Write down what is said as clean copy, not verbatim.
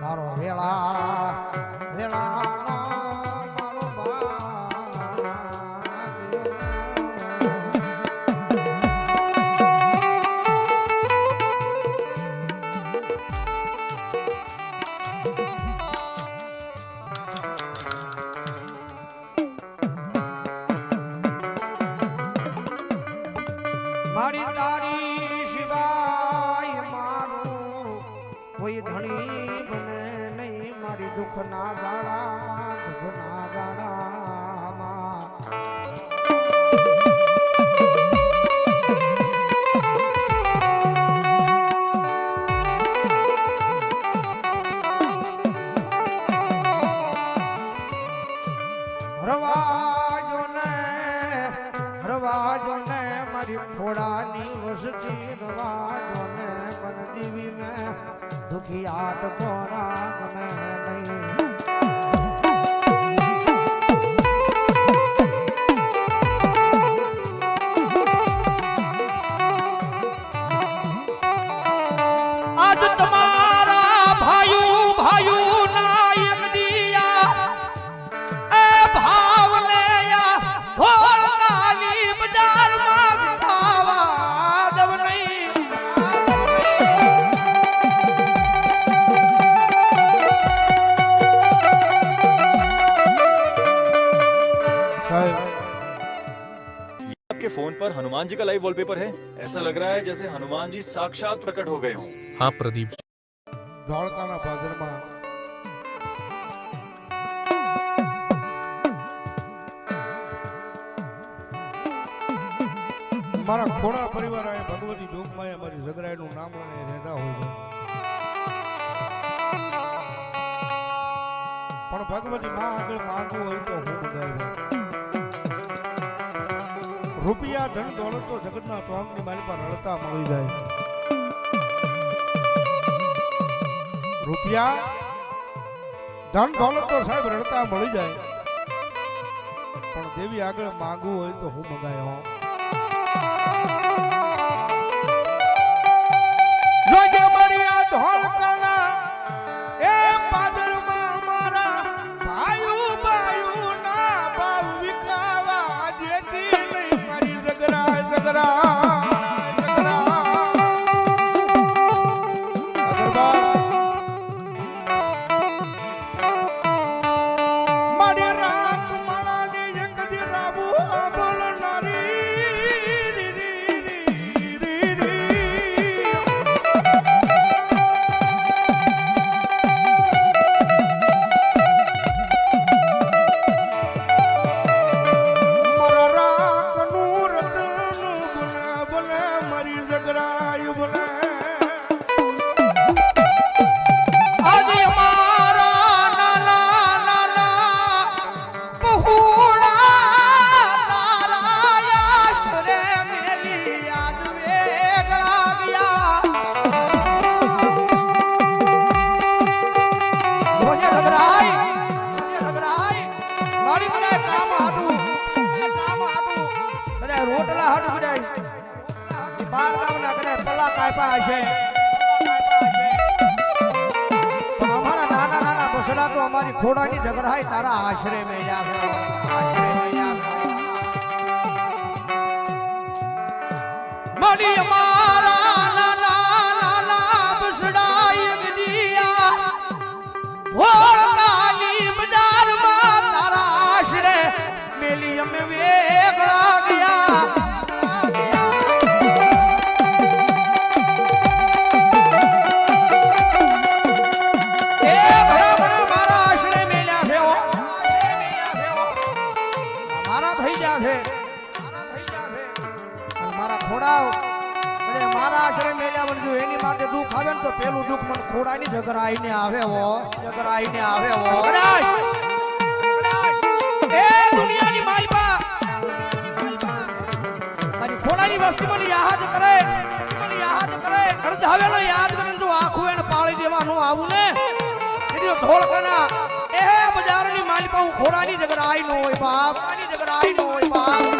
મારો વેળા વેળા મારી તારી શિવાય મારું કોઈ ધણી બને નહીં મારી દુઃખના ગાળામાં દુઃખના ગાળામાં રવાજો ને મારી ખોડાની વસતી રવાજો ને મન દીવીને દુખી આટ કોરા ગમે નહીં આજ તમારા ભાયું ભાયું ના એક દિયા એ ભાવ લે ઢોલ કાલી બજાર માં ખાવા દવ નહીં आपके फोन पर हनुमान जी का लाइव वॉलपेपर है। ऐसा लग रहा है जैसे हनुमान जी साक्षात प्रकट हो गए हों। हाँ प्रदीप ધોળકાના બાજારમાં મારા ખોડા પરિવાર આ ભગવતી જોગમાં અમારી ઝઘરાયનું નામ લઈને રહેતા હોય છે પણ ભગવતી માં આગળ માંગવું હોય તો હું બધાય રૂપિયા ધન દોલત તો જગતના ચોંકની મારી પર રડતા મળી જાય રૂપિયા ધન દોલત તો સાહેબ રડતા મળી જાય પણ દેવી આગળ માંગવું હોય તો હું મંગાય હો જોજે મારી આ ધોળકાના એ પાદરમાં મારા ભાયું ભાયું ના ભાવ વિકાવા જેતી નહીં મારી ઝઘરા ઝઘરા અમારી ખોડાની ઝઘરાય તારા આશરે મેં મળી અમારા નાના નાના બસડાય ગદિયા ઢોળ કાલી બજારમાં તારા આશરે મેલી અમે વેગળા ગયા મારા આશરે મેલ્યા બનજો એની માટે દુઃખ આવે ને તો પેલું દુઃખ મને ખોડાની ઝઘરાઈને આવે હો ઝઘરાઈને આવે હો એ દુનિયાની માલપા મારી ખોડાની વસ્તી મને યાદ કરે અડધાવેલો યાદ કરીને જો આખું એને પાળી દેવાનું આવું ને એટલે ઢોળકાના એ બજારની માલપા હું ખોડાની ઝઘરાઈ નો હોય બાપ ઝઘરાઈ નો હોય બાપ